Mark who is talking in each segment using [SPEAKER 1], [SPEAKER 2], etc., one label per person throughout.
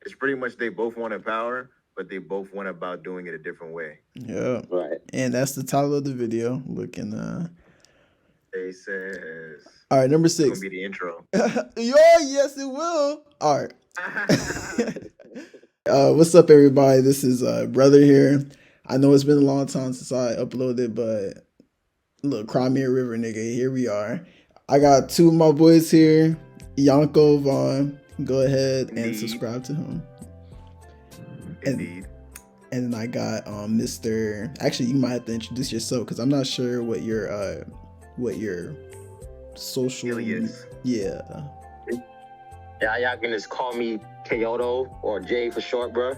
[SPEAKER 1] It's pretty much they both wanted power, but they both went about doing it a different way.
[SPEAKER 2] Yeah.
[SPEAKER 3] Right.
[SPEAKER 2] And that's the title of the video.
[SPEAKER 1] They says
[SPEAKER 2] All right, number
[SPEAKER 1] it's gonna
[SPEAKER 2] six.
[SPEAKER 1] be the intro.
[SPEAKER 2] Yo, yes, it will. All right. What's up, everybody? This is brother here. I know it's been a long time since I uploaded, but look, cry me a river, nigga. Here we are. I got two of my boys here, Yonkovon. Go ahead and
[SPEAKER 1] Indeed.
[SPEAKER 2] subscribe to him.
[SPEAKER 1] Indeed.
[SPEAKER 2] And then I got Mr. Actually, you might have to introduce yourself because I'm not sure what your social
[SPEAKER 1] Alias.
[SPEAKER 2] Yeah.
[SPEAKER 3] Yeah, y'all can just call me Kyoto or Jay for short, bro.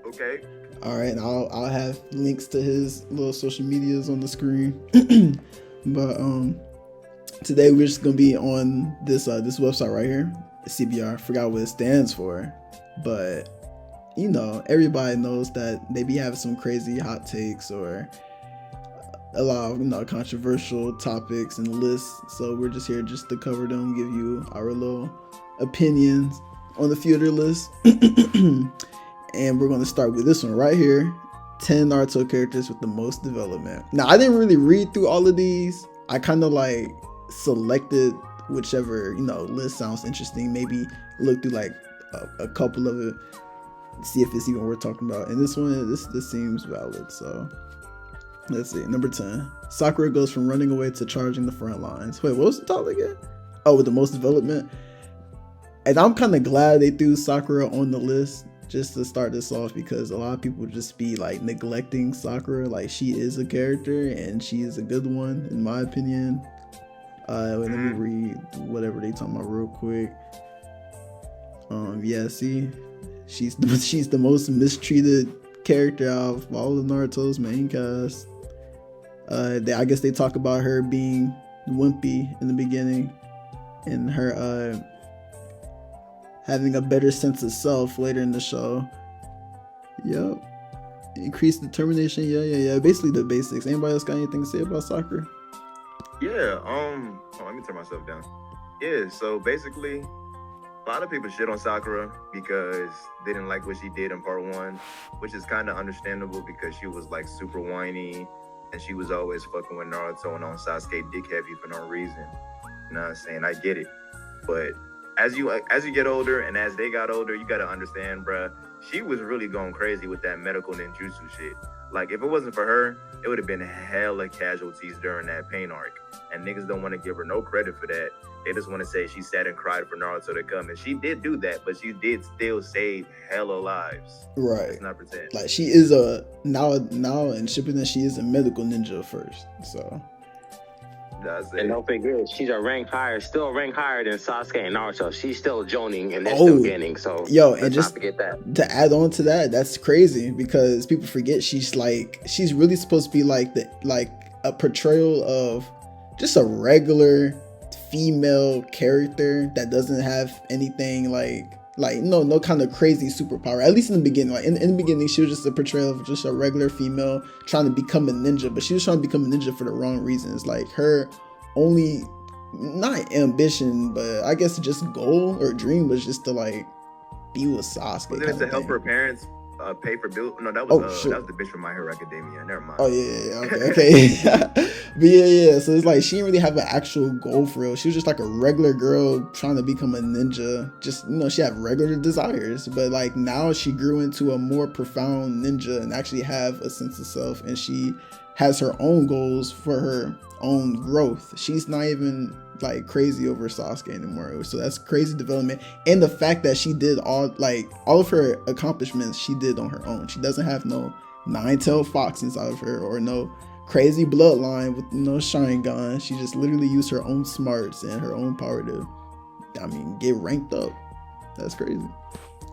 [SPEAKER 1] Okay.
[SPEAKER 2] All right, and I'll have links to his little social medias on the screen. But today we're just gonna be on this website right here, CBR. I forgot what it stands for, but you know, everybody knows that they be having some crazy hot takes or a lot of controversial topics and lists. So we're just here just to cover them, give you our little opinions on the few of their lists. And we're going to start with this one right here. 10 Naruto characters with the most development. Now, I didn't really read through all of these. I kind of like selected whichever, list sounds interesting. Maybe look through like a couple of it, see if it's even worth talking about. And this one, this seems valid. So let's see. Number 10. Sakura goes from running away to charging the front lines. Wait, what was the title again? Oh, with the most development. And I'm kind of glad they threw Sakura on the list just to start this off, because a lot of people just be like neglecting Sakura. Like, she is a character and she is a good one in my opinion. Let me read whatever they talking about real quick. Yeah, see, she's the most mistreated character out of all of Naruto's main cast. I guess they talk about her being wimpy in the beginning and her having a better sense of self later in the show. Yep. Increased determination. Yeah. Basically the basics. Anybody else got anything to say about Sakura?
[SPEAKER 1] Yeah. Let me turn myself down. Yeah. So basically, a lot of people shit on Sakura because they didn't like what she did in part 1, which is kind of understandable because she was like super whiny and she was always fucking with Naruto and on Sasuke dick heavy for no reason. You know what I'm saying? I get it, but as you get older and as they got older, you gotta understand, bruh, she was really going crazy with that medical ninjutsu shit. Like, if it wasn't for her, it would have been hella casualties during that pain arc. And niggas don't want to give her no credit for that. They just want to say she sat and cried for Naruto to come. And she did do that, but she did still save hella lives.
[SPEAKER 2] Right.
[SPEAKER 1] Let's not pretend.
[SPEAKER 2] Like, she is now in Shippuden, she is a medical ninja first. So
[SPEAKER 1] that's it.
[SPEAKER 3] And don't forget, she's still a rank higher than Sasuke and Naruto. She's still joning and they're still gaining. So
[SPEAKER 2] and just
[SPEAKER 3] not forget that.
[SPEAKER 2] To add on to that, that's crazy because people forget she's really supposed to be like a portrayal of just a regular female character that doesn't have anything no kind of crazy superpower, at least in the beginning. Like in the beginning, she was just a portrayal of just a regular female trying to become a ninja, but she was trying to become a ninja for the wrong reasons. Like, her only, not ambition, but I guess just goal or dream was just to like be with Sasuke.
[SPEAKER 1] Was it to help her parents pay for bills? No, that was
[SPEAKER 2] sure.
[SPEAKER 1] that was the bitch from My Hero Academia. Never mind.
[SPEAKER 2] Oh yeah. Okay. But yeah. So it's like she didn't really have an actual goal for real. She was just like a regular girl trying to become a ninja. Just, she had regular desires. But like now she grew into a more profound ninja and actually have a sense of self, and she has her own goals for her own growth. She's not even like crazy over Sasuke anymore. So that's crazy development. And the fact that she did all of her accomplishments she did on her own. She doesn't have no nine-tailed fox inside of her or no crazy bloodline with no Sharingan. She just literally used her own smarts and her own power to, get ranked up. That's crazy.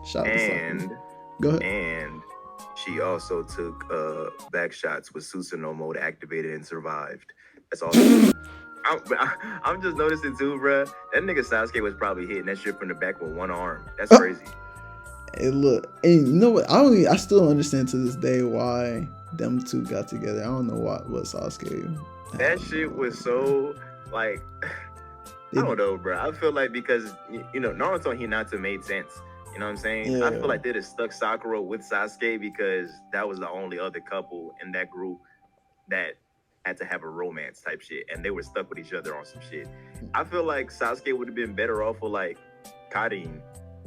[SPEAKER 2] Shout out to Sakura. Go ahead.
[SPEAKER 1] And she also took back shots with Susanoo mode activated and survived. That's all. I'm just noticing too, bruh. That nigga Sasuke was probably hitting that shit from the back with one arm. That's crazy.
[SPEAKER 2] Hey, look, and you know what? I still don't understand to this day why them two got together. I don't know what Sasuke.
[SPEAKER 1] That shit was so like, I don't know, bro. I feel like because Naruto and Hinata made sense. You know what I'm saying?
[SPEAKER 2] Yeah.
[SPEAKER 1] I feel like they'd have stuck Sakura with Sasuke because that was the only other couple in that group that had to have a romance type shit, and they were stuck with each other on some shit. I feel like Sasuke would have been better off with like Karin.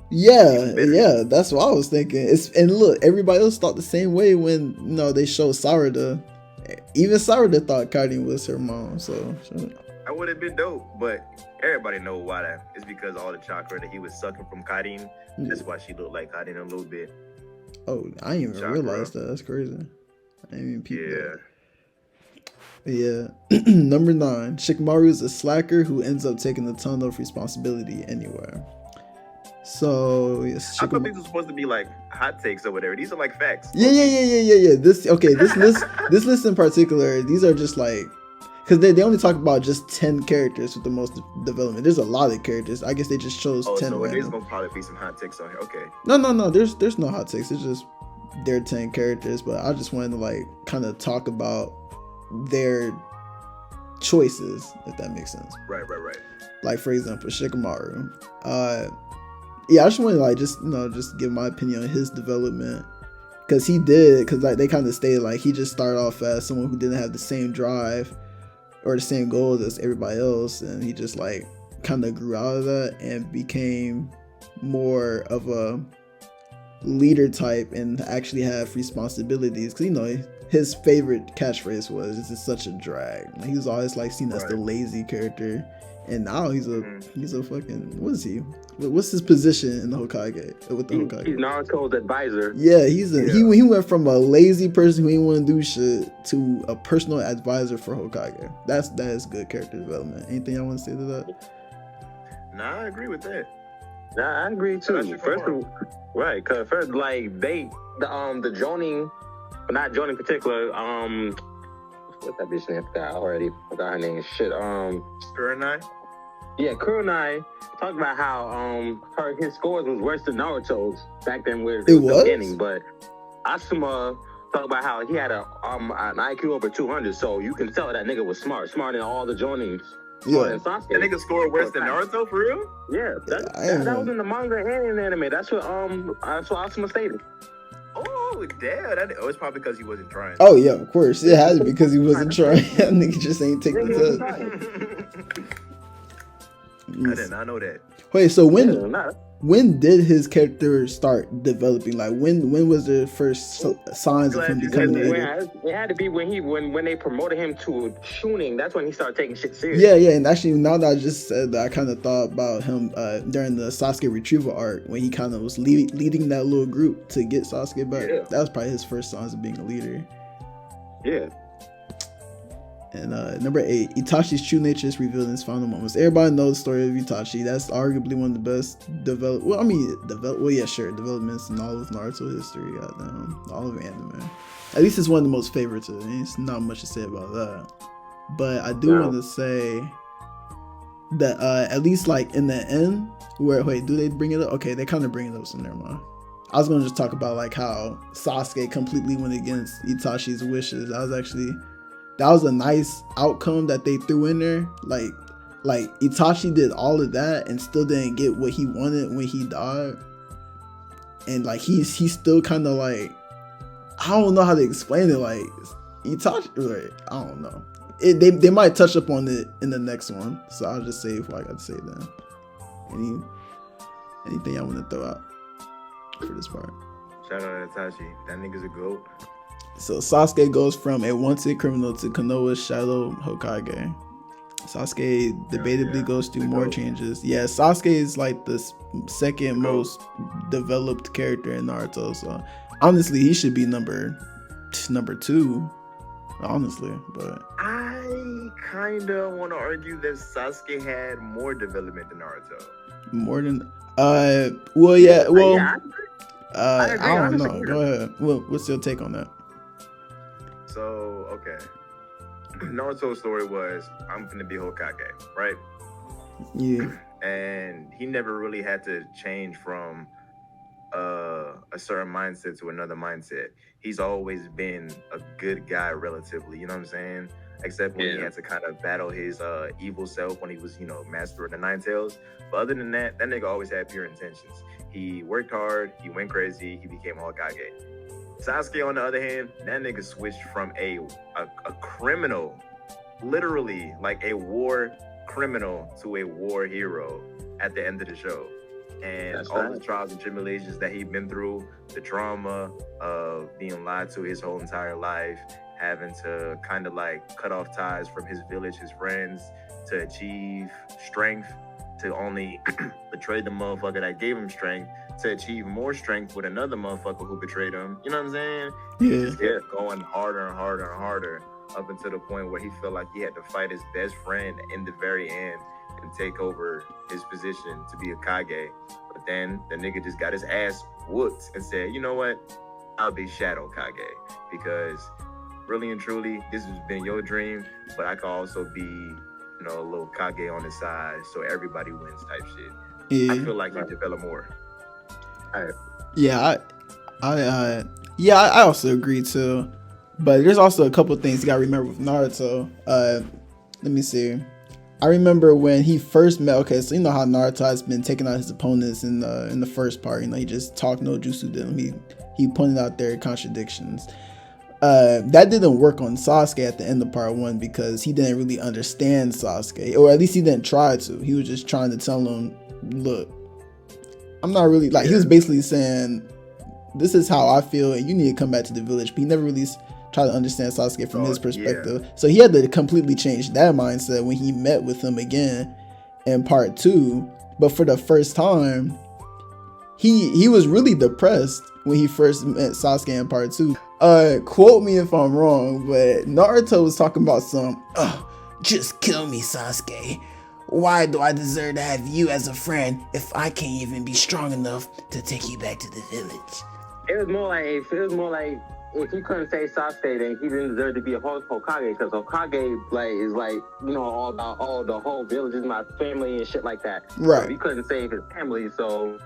[SPEAKER 2] Yeah, that's what I was thinking. And look, everybody else thought the same way when they showed Sarada. Even Sarada thought Karin was her mom. So
[SPEAKER 1] that would have been dope, but everybody know why that. It's because all the chakra that he was sucking from Karin. That's why she looked like Karin a little bit.
[SPEAKER 2] Oh, I didn't even realize that. That's crazy. I didn't even peep that. Yeah. Number 9. Shikamaru is a slacker who ends up taking a ton of responsibility anywhere. So
[SPEAKER 1] I thought these were supposed to be like hot takes or whatever. These are like facts.
[SPEAKER 2] Yeah. This list in particular, these are just like, because they only talk about just 10 characters with the most development. There's a lot of characters. I guess they just chose 10.
[SPEAKER 1] So there's gonna probably be some hot takes on here. Okay.
[SPEAKER 2] No. There's no hot takes. It's just their 10 characters. But I just wanted to like kind of talk about their choices, if that makes sense.
[SPEAKER 1] Right.
[SPEAKER 2] Like for example, Shikamaru. Yeah, I just want to like just give my opinion on his development, because like they kind of stated like he just started off as someone who didn't have the same drive or the same goals as everybody else, and he just like kind of grew out of that and became more of a leader type and actually have responsibilities. Because his favorite catchphrase was, "This is such a drag." Like, he was always like seen as the lazy character, and now he's a fucking, what is he? What's his position in the Hokage? With the Hokage?
[SPEAKER 3] He's Naruto's advisor.
[SPEAKER 2] Yeah, he went from a lazy person who didn't want to do shit to a personal advisor for Hokage. That is good character development. Anything I want to say to that?
[SPEAKER 1] Nah, I agree with that.
[SPEAKER 3] Nah, I agree too. Right, because first, like the Jonin, but not Jonin in particular. What's that bitch name? I already forgot her name. Shit.
[SPEAKER 1] Kurenai?
[SPEAKER 3] Yeah, Kurenai talked about how his scores was worse than Naruto's back then with the beginning, but Asuma talked about how he had an IQ over 200, so you can tell that nigga was smarter than all the Jonins.
[SPEAKER 2] Yeah,
[SPEAKER 1] that nigga scored worse than Naruto for real?
[SPEAKER 3] Yeah, that was in the manga and in the anime. That's what Asuma stated.
[SPEAKER 1] Oh damn! It's probably because he wasn't trying.
[SPEAKER 2] Oh yeah, of course it has to be because he wasn't trying. That nigga just ain't take the test.
[SPEAKER 1] I did not know that.
[SPEAKER 2] Wait, so when did his character start developing? Like when was the first signs of him becoming a leader?
[SPEAKER 3] It had to be when they promoted him to Chunin. That's when he started taking shit serious.
[SPEAKER 2] Yeah, and actually now that I just said that, I kind of thought about him during the Sasuke retrieval arc when he kind of was leading that little group to get Sasuke back. Yeah. That was probably his first signs of being a leader.
[SPEAKER 3] Yeah.
[SPEAKER 2] And number 8, Itachi's true nature is revealed in his final moments. Everybody knows the story of Itachi. That's arguably one of the best developments in all of Naruto history. Goddamn, all of anime. At least it's one of the most favorited. It's not much to say about that. But I do want to say that at least like in the end, do they bring it up? Okay, they kind of bring it up, so never mind. I was gonna just talk about like how Sasuke completely went against Itachi's wishes. That was a nice outcome that they threw in there. Like Itachi did all of that and still didn't get what he wanted when he died. And like he's still kind of like, I don't know how to explain it. Like Itachi, right? I don't know. They might touch up on it in the next one. So I'll just say what I got to say then. Anything I want to throw out for this part?
[SPEAKER 1] Shout out to Itachi. That nigga's a goat.
[SPEAKER 2] So Sasuke goes from a wanted criminal to Konoha's shadow Hokage. Sasuke debatably goes through more changes. Yeah, Sasuke is like the second most developed character in Naruto. So honestly, he should be number 2. Honestly, but
[SPEAKER 1] I kind of want to argue that Sasuke had more development than Naruto.
[SPEAKER 2] More than I don't know. Go ahead. What's your take on that?
[SPEAKER 1] So, okay. Naruto's story was, I'm gonna be Hokage, right?
[SPEAKER 2] Yeah.
[SPEAKER 1] And he never really had to change from a certain mindset to another mindset. He's always been a good guy relatively, you know what I'm saying? except when he had to kind of battle his evil self when he was, master of the Nine Tails. But other than that, that nigga always had pure intentions. He worked hard, he went crazy, he became Hokage. Sasuke, on the other hand, that nigga switched from a criminal, literally like a war criminal, to a war hero at the end of the show. And that's all the trials and tribulations that he'd been through, the trauma of being lied to his whole entire life, having to kind of like cut off ties from his village, his friends, to achieve strength, to only betray the motherfucker that gave him strength, to achieve more strength with another motherfucker who betrayed him. You know what I'm saying?
[SPEAKER 2] Yeah.
[SPEAKER 1] He just kept going harder and harder and harder up until the point where he felt like he had to fight his best friend in the very end and take over his position to be a Kage. But then the nigga just got his ass whooped and said, you know what? I'll be Shadow Kage, because really and truly, this has been your dream, but I can also be, a little Kage on the side, so everybody wins type shit. Yeah. I feel like he developed more.
[SPEAKER 2] Yeah, I also agree too. But there's also a couple things you gotta remember with Naruto. Let me see. I remember when he first met. Okay, so you know how Naruto has been taking out his opponents in the first part. He just talked no jutsu to them. He pointed out their contradictions. That didn't work on Sasuke at the end of part 1 because he didn't really understand Sasuke, or at least he didn't try to. He was just trying to tell him, look, I'm not really he was basically saying, this is how I feel and you need to come back to the village. But he never really tried to understand Sasuke from his perspective. Yeah. So he had to completely change that mindset when he met with him again in part 2. But for the first time, he was really depressed when he first met Sasuke in part 2. Quote me if I'm wrong, but Naruto was talking about just kill me, Sasuke. Why do I deserve to have you as a friend if I can't even be strong enough to take you back to the village?
[SPEAKER 3] It was more like if he couldn't say Sasuke, then he didn't deserve to be a Hokage, because Hokage is all about the whole village is my family and shit like that.
[SPEAKER 2] Right.
[SPEAKER 3] So he couldn't save his family, so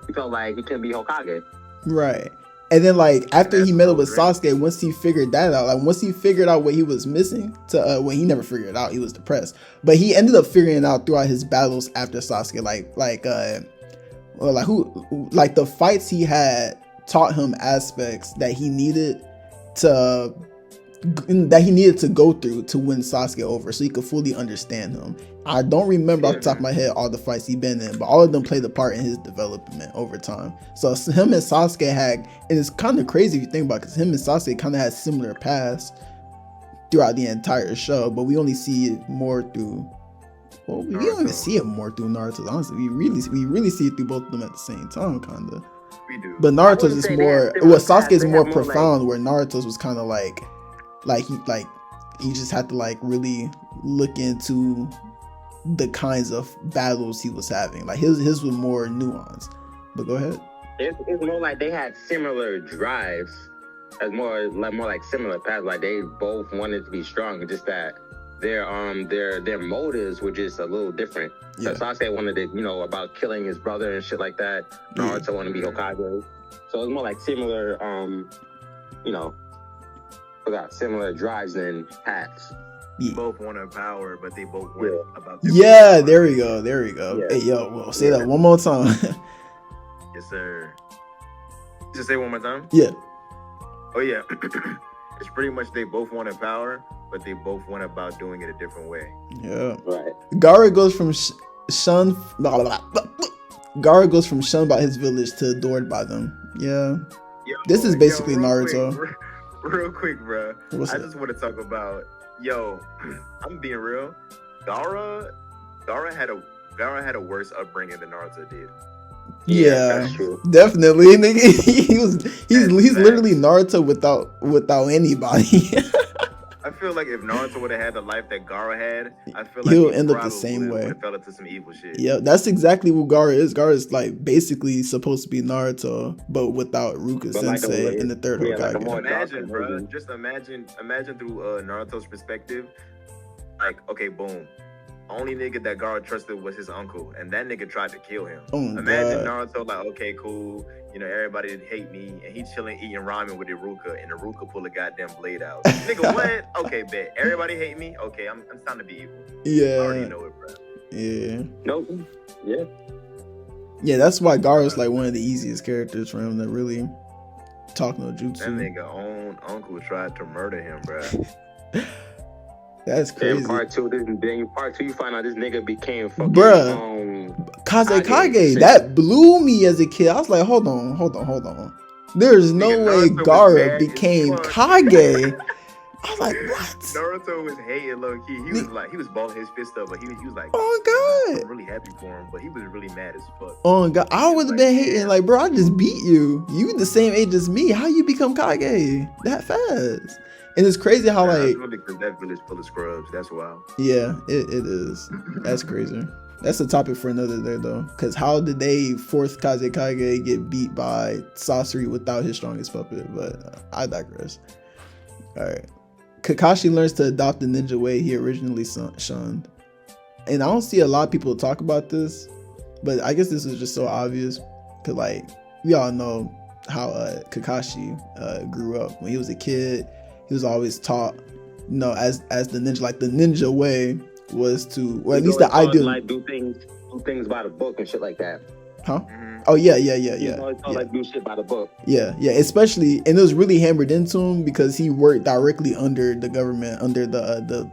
[SPEAKER 3] he felt like he couldn't be Hokage.
[SPEAKER 2] Right. And then after he met up with Sasuke, once he figured that out, once he figured out what he was missing, he never figured it out. He was depressed, but he ended up figuring it out throughout his battles after Sasuke. The fights he had taught him aspects that he needed to go through to win Sasuke over, so he could fully understand him. I don't remember off the top of my head all the fights he's been in, but all of them played a part in his development over time. So him and Sasuke and it's kind of crazy if you think about it, because him and Sasuke kind of had similar paths throughout the entire show, but we only see it more through. Well, we don't even see it more through Naruto. Honestly, we really see it through both of them at the same time, kind of.
[SPEAKER 1] We do.
[SPEAKER 2] But Naruto's is more. Well, Sasuke's more profound, where Naruto's was kind of he just had to really look into the kinds of battles he was having. His was more nuanced. But go ahead.
[SPEAKER 3] It's more like they had similar drives, as more like similar paths. They both wanted to be strong, just that their motives were just a little different. Yeah. So Sasuke wanted to, about killing his brother and shit like that. Naruto wanted to be Hokage. So it's more like similar, similar drives and paths.
[SPEAKER 2] Yeah.
[SPEAKER 1] Both wanted power, but they both went about.
[SPEAKER 2] There we go. Yeah. Hey, yo, say that one more time.
[SPEAKER 1] Yes, sir. Just say it one more time.
[SPEAKER 2] Yeah.
[SPEAKER 1] Oh yeah. It's pretty much they both wanted power, but they both went about doing it a different way.
[SPEAKER 2] Yeah.
[SPEAKER 3] Right.
[SPEAKER 2] Gaara goes from shunned by his village to adored by them. Yeah. This is basically Naruto.
[SPEAKER 1] Real quick, bro. I just want to talk about. I'm being real. Gaara had a worse upbringing than Naruto did.
[SPEAKER 2] Yeah,
[SPEAKER 3] that's true.
[SPEAKER 2] Definitely. He's literally Naruto without anybody.
[SPEAKER 1] I feel like if Naruto would have had the life that Gaara had, I feel like
[SPEAKER 2] he'll end up the same way.
[SPEAKER 1] Would have fell into some evil shit.
[SPEAKER 2] Yeah, that's exactly what Gaara is. Gaara is basically supposed to be Naruto, but without Ruka Sensei in the third Hokage.
[SPEAKER 1] Imagine, bro. Just imagine through Naruto's perspective. Okay, boom. only nigga that Gaara trusted was his uncle, and that nigga tried to kill him.
[SPEAKER 2] Oh,
[SPEAKER 1] Imagine
[SPEAKER 2] God.
[SPEAKER 1] Naruto like, okay, cool, you know, everybody hate me, and he chilling eating ramen with Iruka, and Iruka pull a goddamn blade out. Nigga, what? Okay, bet. Everybody hate me? Okay, I'm time to be evil.
[SPEAKER 2] Yeah.
[SPEAKER 1] I already know it, bro.
[SPEAKER 2] Yeah.
[SPEAKER 3] Nope. Yeah.
[SPEAKER 2] Yeah, that's why Gaara's like one of the easiest characters for him to really talk no jutsu.
[SPEAKER 1] That nigga own uncle tried to murder him, bro.
[SPEAKER 2] That's crazy.
[SPEAKER 3] In part two, you find out this nigga became fucking
[SPEAKER 2] Kage. That blew me as a kid. I was like, hold on. There's no way Gaara became Kage. I was like, what?
[SPEAKER 1] Naruto was hating low key. He was balling his fist up, but he was like,
[SPEAKER 2] oh God,
[SPEAKER 1] I'm really happy for him, but he was really mad as fuck.
[SPEAKER 2] Oh God, I would have been hating like, bro, I just beat you. You the same age as me. How you become Kage that fast? And it's crazy how like
[SPEAKER 1] because that village full of scrubs. That's wild.
[SPEAKER 2] Yeah, it is. That's crazy. That's a topic for another day though. Cause how did they fourth Kage get beat by Sasori without his strongest puppet? But I digress. All right. Kakashi learns to adopt the ninja way he originally shunned. And I don't see a lot of people talk about this, but I guess this is just so obvious. Cause like, we all know how Kakashi grew up. When he was a kid, he was always taught, you know, as the ninja, like the ninja way was to, or at least the ideal.
[SPEAKER 3] Like do things by the book and shit like that.
[SPEAKER 2] Huh? Oh yeah.
[SPEAKER 3] Like do shit by the book.
[SPEAKER 2] Yeah. Especially, and it was really hammered into him because he worked directly under the government, under the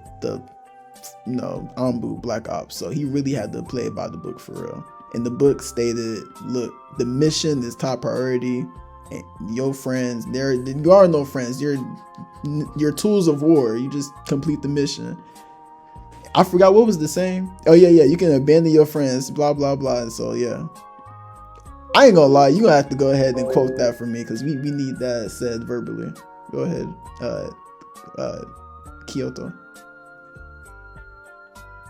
[SPEAKER 2] you know, Anbu Black Ops. So he really had to play it by the book for real. And the book stated, look, the mission is top priority. And your friends, you are no friends. You're tools of war. You just complete the mission. I forgot what was the saying. Oh yeah. You can abandon your friends. Blah blah blah. And so yeah. I ain't gonna lie, you gonna have to go ahead and quote that for me because we need that said verbally. Go ahead, Kyoto.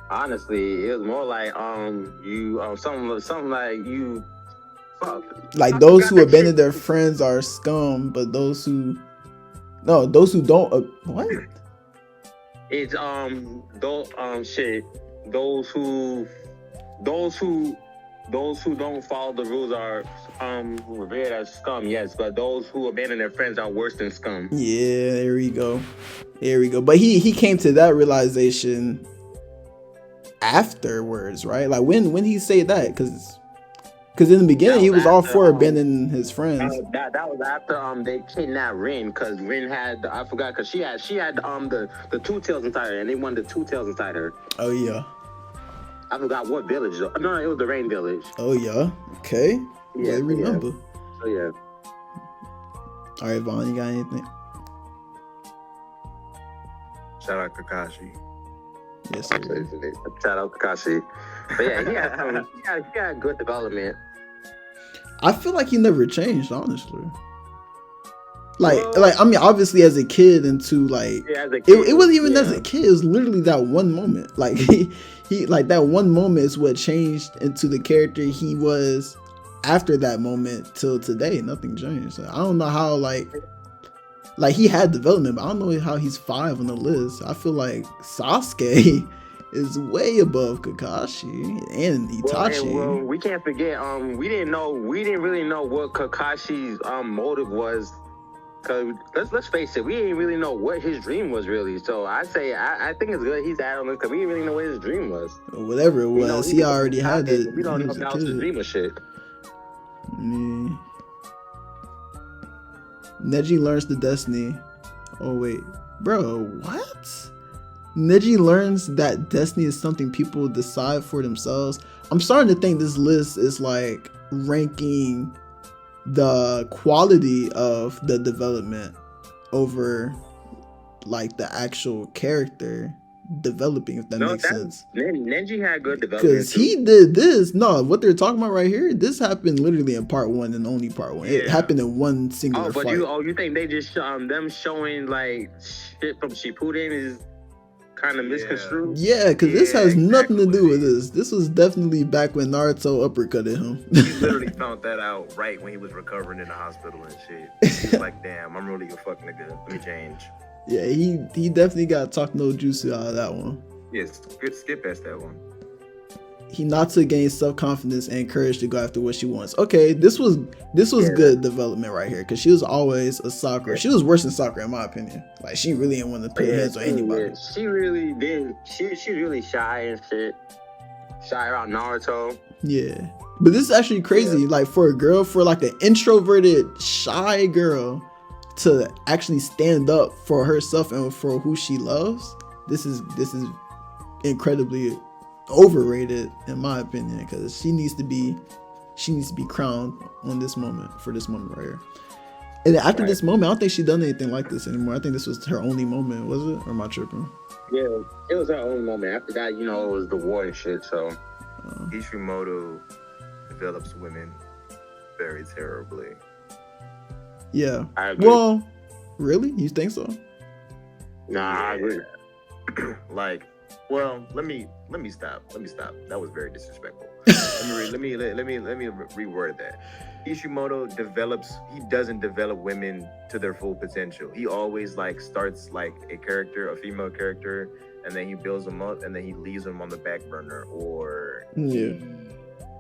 [SPEAKER 3] Honestly, it was more like something like you fuck.
[SPEAKER 2] Like those who abandon their friends are scum, but those who don't what?
[SPEAKER 3] It's those who don't follow the rules are revered as scum, yes, but those who abandon their friends are worse than scum.
[SPEAKER 2] Yeah, there we go. But he came to that realization afterwards, right? Like when he said that, because in the beginning he was all for abandoning his friends.
[SPEAKER 3] That was after they kidnapped Rin, because Rin had, I forgot, because she had the two tails inside her, and they wanted the two tails inside her.
[SPEAKER 2] Oh yeah.
[SPEAKER 3] I forgot what village though. No, it was the Rain Village.
[SPEAKER 2] Oh yeah. Okay. Yeah, I remember.
[SPEAKER 3] Yeah. Oh yeah.
[SPEAKER 2] All right, Vaughn, you got anything?
[SPEAKER 1] Shout out Kakashi.
[SPEAKER 2] Yes, sir.
[SPEAKER 3] Shout out Kakashi. But yeah, he had good development.
[SPEAKER 2] I feel like he never changed, honestly. Like I mean, obviously as a kid into like
[SPEAKER 3] as a kid,
[SPEAKER 2] it wasn't even as a kid. It was literally that one moment. Like he like that one moment is what changed into the character he was after that moment till today. Nothing changed. So I don't know how like he had development, but I don't know how he's 5 on the list. I feel like Sasuke is way above Kakashi and Itachi.
[SPEAKER 3] Well, we can't forget. We didn't really know what Kakashi's motive was. Cause let's face it, we didn't really know what his dream was really. So I think it's good he's added on this because we didn't really know what his dream was.
[SPEAKER 2] Whatever it was, he already had it.
[SPEAKER 3] We don't know if that was his dream or shit.
[SPEAKER 2] Neji learns the destiny. Oh wait, bro, what? Neji learns that destiny is something people decide for themselves. I'm starting to think this list is like ranking the quality of the development over like the actual character developing, if that makes sense.
[SPEAKER 3] Neji had good development
[SPEAKER 2] because he did this. No, what they're talking about right here, this happened literally in part 1 and only part 1. It happened in one singular fight.
[SPEAKER 3] You think they just them showing like shit from Shippuden is kind of misconstrued?
[SPEAKER 2] Yeah, because this has nothing to do with this. This was definitely back when Naruto uppercutted him.
[SPEAKER 1] He literally found that out right when he was recovering in the hospital and shit. He was like, damn, I'm really a fuck nigga. Let me change.
[SPEAKER 2] Yeah, he definitely got talk no jutsu out of that one.
[SPEAKER 1] Yes, skip past that one.
[SPEAKER 2] Hinata gains self-confidence and courage to go after what she wants. Okay, this was good development right here, because she was always a Sakura. She was worse than Sakura in my opinion. Like, she really didn't want to put hands on anybody.
[SPEAKER 3] Yeah, she really did. She's really shy and shit. Shy around Naruto.
[SPEAKER 2] Yeah. But this is actually crazy. Like, for a girl, for like an introverted, shy girl to actually stand up for herself and for who she loves, this is incredibly overrated in my opinion, because she needs to be crowned on this moment, for this moment right here. And after this moment, I don't think she done anything like this anymore. I think this was her only moment, was it? Or am I tripping?
[SPEAKER 3] Yeah, it was her only moment. After that, you know, it was the war and shit. So
[SPEAKER 1] Ishimoto develops women very terribly.
[SPEAKER 2] Yeah.
[SPEAKER 3] I agree.
[SPEAKER 2] Well, really? You think so?
[SPEAKER 3] Nah, I agree.
[SPEAKER 1] Like, well, let me stop. That was very disrespectful. let me reword that. Ishimoto doesn't develop women to their full potential. He always like starts like a female character, and then he builds them up, and then he leaves them on the back burner, or he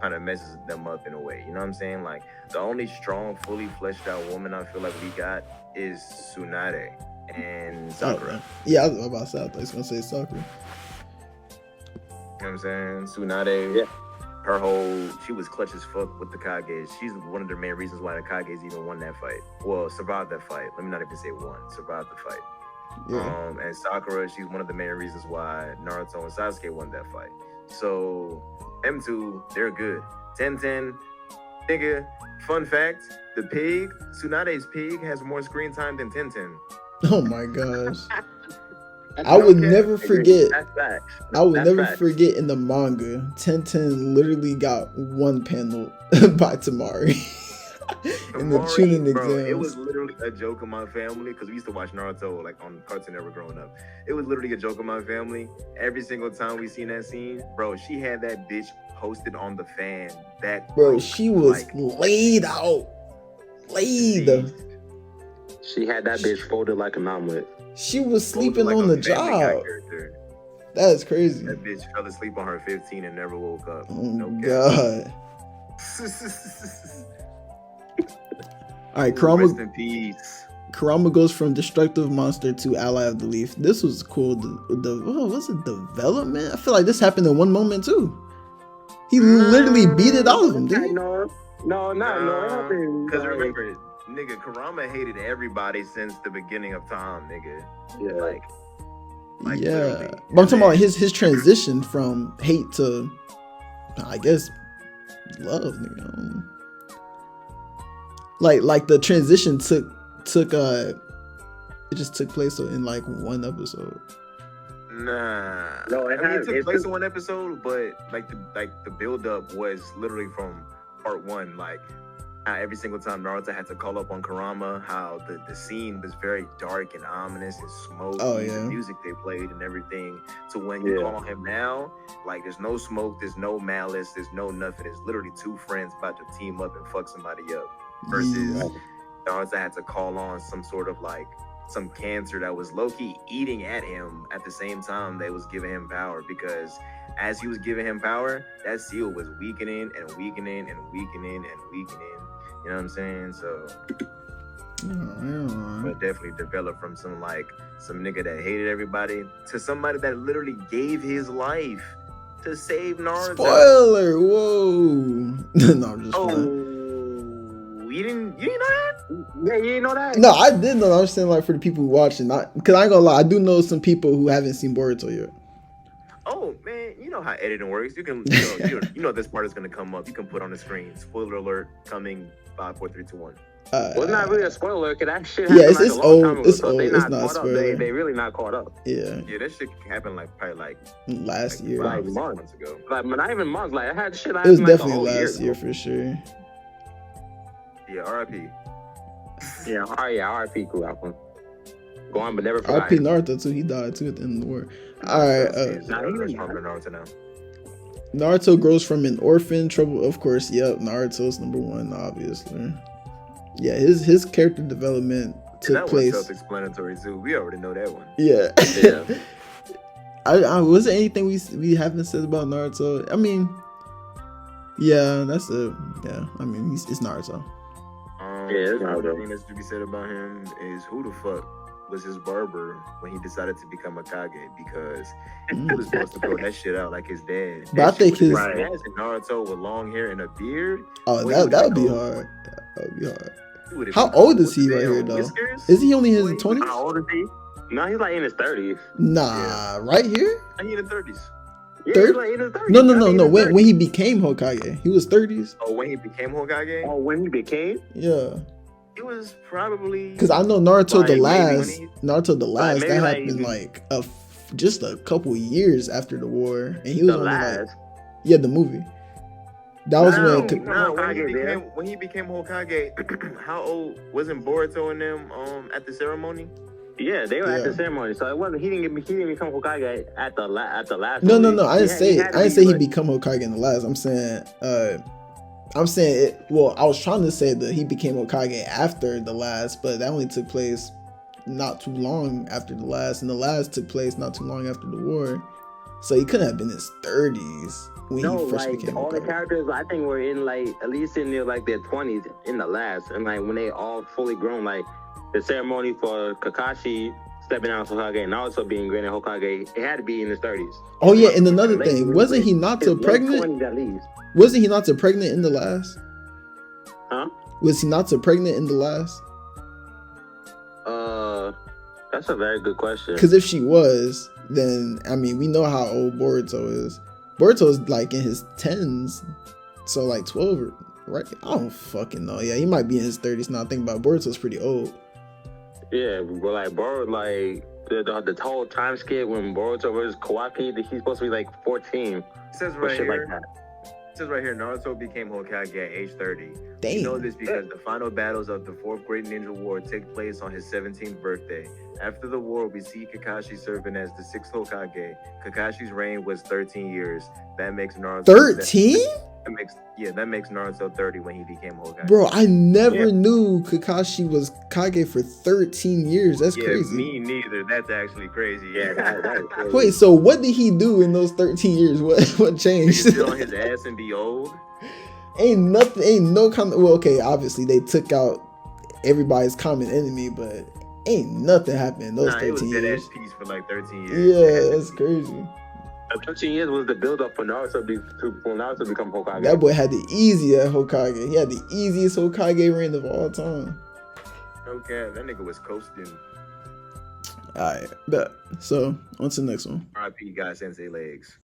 [SPEAKER 1] kind of messes them up in a way. You know what I'm saying? Like, the only strong, fully fleshed out woman I feel like we got is Tsunade and Sakura.
[SPEAKER 2] Yeah, I was about to say, I thought I was gonna say Sakura.
[SPEAKER 1] You know what I'm saying? Tsunade, she was clutch as fuck with the Kages. She's one of the main reasons why the Kages even won that fight. Well, survived that fight. Let me not even say won. Survived the fight. Yeah. And Sakura, she's one of the main reasons why Naruto and Sasuke won that fight. So, M2, they're good. 10-10, nigga, fun fact, the pig, Tsunade's pig, has more screen time than 10-10.
[SPEAKER 2] Oh my gosh. I would never forget. I would never forget in the manga, 10-10 literally got one panel by Tamari in the tuning exams.
[SPEAKER 1] It was literally a joke of my family, because we used to watch Naruto like on Cartoon Network growing up. It was literally a joke of my family. Every single time we seen that scene, bro, she had that bitch posted on the fan.
[SPEAKER 2] She was like, laid out.
[SPEAKER 3] She had that bitch folded like an omelet.
[SPEAKER 2] She was sleeping on the job. That is crazy.
[SPEAKER 1] That bitch fell asleep on her 15 and never woke up.
[SPEAKER 2] Oh God. All right,
[SPEAKER 1] Rest in peace.
[SPEAKER 2] Kurama goes from destructive monster to ally of the leaf. This was cool. What's the development? I feel like this happened in one moment too. He literally beat it out of him, didn't he?
[SPEAKER 3] No.
[SPEAKER 1] Because remember, nigga, Kurama hated everybody since the beginning of time, nigga.
[SPEAKER 3] Yeah.
[SPEAKER 1] Like
[SPEAKER 2] yeah. But I'm talking about his transition from hate to, I guess, love, nigga. Like the transition took it just took place in like one episode.
[SPEAKER 1] Nah. No, it took place in one episode, but the build up was literally from part one. Like, how every single time Naruto had to call up on Kurama, how the scene was very dark and ominous and smoky. The music they played and everything. To when you call on him now, like, there's no smoke, there's no malice, there's no nothing. It's literally two friends about to team up and fuck somebody up. Versus Naruto had to call on some sort of like some cancer that was low-key eating at him at the same time they was giving him power, because as he was giving him power, that seal was weakening and weakening and weakening and weakening. You know what I'm saying? So but definitely developed from some nigga that hated everybody to somebody that literally gave his life to save Naruto.
[SPEAKER 2] Spoiler! Whoa! No, I'm just playing.
[SPEAKER 1] You didn't know that?
[SPEAKER 3] Yeah, you didn't know that?
[SPEAKER 2] No, I did know. I'm saying, like, for the people who watching, because I ain't gonna lie, I do know some people who haven't seen Boruto yet.
[SPEAKER 1] Oh man, you know how editing works. You can, you know this part is gonna come up. You can put on the screen. Spoiler alert coming 5, 4, 3, 2, 1.
[SPEAKER 3] Well, it's not really a spoiler, because that shit
[SPEAKER 2] happened
[SPEAKER 3] it's
[SPEAKER 2] like a long
[SPEAKER 3] time ago.
[SPEAKER 2] It's
[SPEAKER 3] so
[SPEAKER 2] old.
[SPEAKER 3] They
[SPEAKER 2] it's
[SPEAKER 3] not
[SPEAKER 2] not
[SPEAKER 3] caught up.
[SPEAKER 2] spoiler.
[SPEAKER 3] They really not caught up.
[SPEAKER 2] Yeah,
[SPEAKER 1] that shit happened probably
[SPEAKER 2] last year,
[SPEAKER 3] like months ago. Like, not even months. Like, I had shit.
[SPEAKER 2] It was definitely last year for sure.
[SPEAKER 1] Yeah, R.I.P.
[SPEAKER 3] Yeah, R.I.P. Cool album. Go on, but never forgot.
[SPEAKER 2] R.I.P. Naruto too. He died too at the end of the war. All right. Naruto grows from an orphan. Trouble, of course. Yep, Naruto's number one, obviously. Yeah, his character development took place.
[SPEAKER 1] That was self-explanatory too. We already know that one.
[SPEAKER 2] Yeah. I wasn't anything we haven't said about Naruto. I mean, yeah, that's it. Yeah, I mean, it's Naruto.
[SPEAKER 3] It's
[SPEAKER 1] One
[SPEAKER 3] Naruto.
[SPEAKER 1] thing that's to be said about him is who the fuck was his barber when he decided to become a Kage, because he was supposed to grow that shit out like his dad.
[SPEAKER 2] But I think his
[SPEAKER 1] Naruto with long hair and a beard.
[SPEAKER 2] Oh, that would be hard. That would be hard. How old is he right here though? Is he only in his 20s?
[SPEAKER 3] How old is he? No, he's like in his 30s.
[SPEAKER 2] Nah, right here?
[SPEAKER 1] He in his 30s.
[SPEAKER 3] Yeah, he's like in his 30s.
[SPEAKER 2] No. When he became Hokage, he was 30s.
[SPEAKER 1] Oh, when he became Hokage?
[SPEAKER 3] Oh, when he became?
[SPEAKER 2] Yeah.
[SPEAKER 1] He was probably,
[SPEAKER 2] because I know Naruto the last,
[SPEAKER 3] Like,
[SPEAKER 2] that happened like just a couple years after the war, and he was only like, yeah, the movie. That was
[SPEAKER 1] when he became Hokage. How old wasn't Boruto and them at the ceremony?
[SPEAKER 3] Yeah, they were at the ceremony, so it wasn't. He didn't become Hokage at the last.
[SPEAKER 2] No. I didn't say he become Hokage in the last. I'm saying it. Well, I was trying to say that he became Hokage after the last, but that only took place not too long after the last, and the last took place not too long after the war. So he couldn't have been in his 30s when he first became Hokage.
[SPEAKER 3] All the characters I think were in like at least in their 20s in the last, and like when they all fully grown, like the ceremony for Kakashi stepping out as Hokage and also being granted Hokage, it had to be in his 30s.
[SPEAKER 2] Oh yeah, and another thing, wasn't he not so pregnant?
[SPEAKER 3] 20s at least.
[SPEAKER 2] Wasn't he not so pregnant in the last?
[SPEAKER 3] Huh?
[SPEAKER 2] Was he not so pregnant in the last?
[SPEAKER 3] That's a very good question.
[SPEAKER 2] Because if she was, then I mean, we know how old Boruto is. Boruto is like in his 10s, so like 12, right? I don't fucking know. Yeah, he might be in his 30s now. Think about it. Boruto's pretty old.
[SPEAKER 3] Yeah, but like Boruto, like the whole time skip when Boruto versus Kawaki, he's supposed to be like 14.
[SPEAKER 1] It says right here. It says right here, Naruto became Hokage at age 30.
[SPEAKER 2] Damn.
[SPEAKER 1] You know this because the final battles of the Fourth Great Ninja War take place on his 17th birthday. After the war, we see Kakashi serving as the 6th Hokage. Kakashi's reign was 13 years. That makes Naruto
[SPEAKER 2] 13?
[SPEAKER 1] That makes Naruto 30 when he became Hokage.
[SPEAKER 2] Bro, I never knew Kakashi was Kage for 13 years. That's crazy.
[SPEAKER 1] Me neither. That's actually crazy.
[SPEAKER 3] Yeah, that's crazy.
[SPEAKER 2] Wait, so what did he do in those 13 years? What changed?
[SPEAKER 1] Sit on his ass and be old?
[SPEAKER 2] Well, okay, obviously they took out everybody's common enemy, but ain't nothing happened in those 13 years.
[SPEAKER 1] Peace for like 13 years.
[SPEAKER 2] Yeah, that's crazy.
[SPEAKER 3] 13 years was the build up for Naruto to become Hokage.
[SPEAKER 2] That boy had the easiest Hokage. He had the easiest Hokage reign of all time.
[SPEAKER 1] Okay, that nigga was coasting.
[SPEAKER 2] Alright, bet. So, on to the next one.
[SPEAKER 1] R.I.P. God Sensei Legs.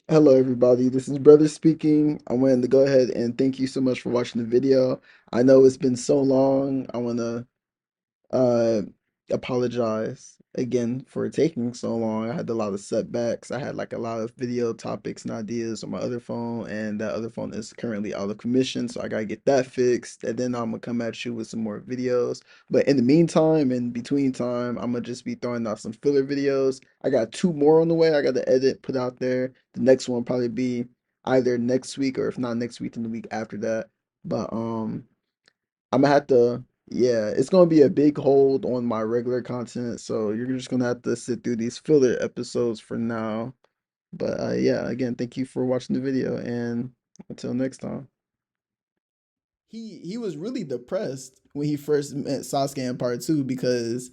[SPEAKER 2] Hello everybody, this is Brother speaking. I wanted to go ahead and thank you so much for watching the video. I know it's been so long. I want to apologize again for taking so long. I had a lot of setbacks. I had like a lot of video topics and ideas on my other phone, and that other phone is currently out of commission, so I gotta get that fixed, and then I'm gonna come at you with some more videos. But in the meantime, in between time, I'm gonna just be throwing out some filler videos. I got 2 more on the way I gotta edit, put out there. The next one will probably be either next week, or if not next week, then the week after that. But I'm gonna have to, yeah, it's gonna be a big hold on my regular content, so you're just gonna have to sit through these filler episodes for now. But yeah, again, thank you for watching the video, and until next time. He was really depressed when he first met Sasuke in part 2, because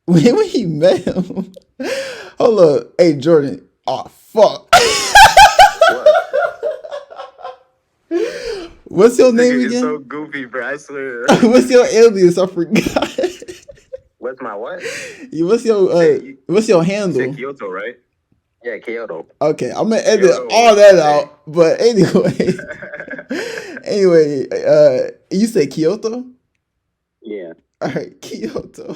[SPEAKER 2] when he met him, hold up, hey Jordan, oh fuck. What's your name again?
[SPEAKER 1] It's so goofy, bro. I swear.
[SPEAKER 2] What's your alias? I forgot.
[SPEAKER 3] What's my what?
[SPEAKER 2] What's your handle?
[SPEAKER 1] You said Kyoto, right?
[SPEAKER 3] Yeah, Kyoto.
[SPEAKER 2] Okay, I'm gonna edit all that out. But anyway, you say Kyoto?
[SPEAKER 3] Yeah.
[SPEAKER 2] All right, Kyoto.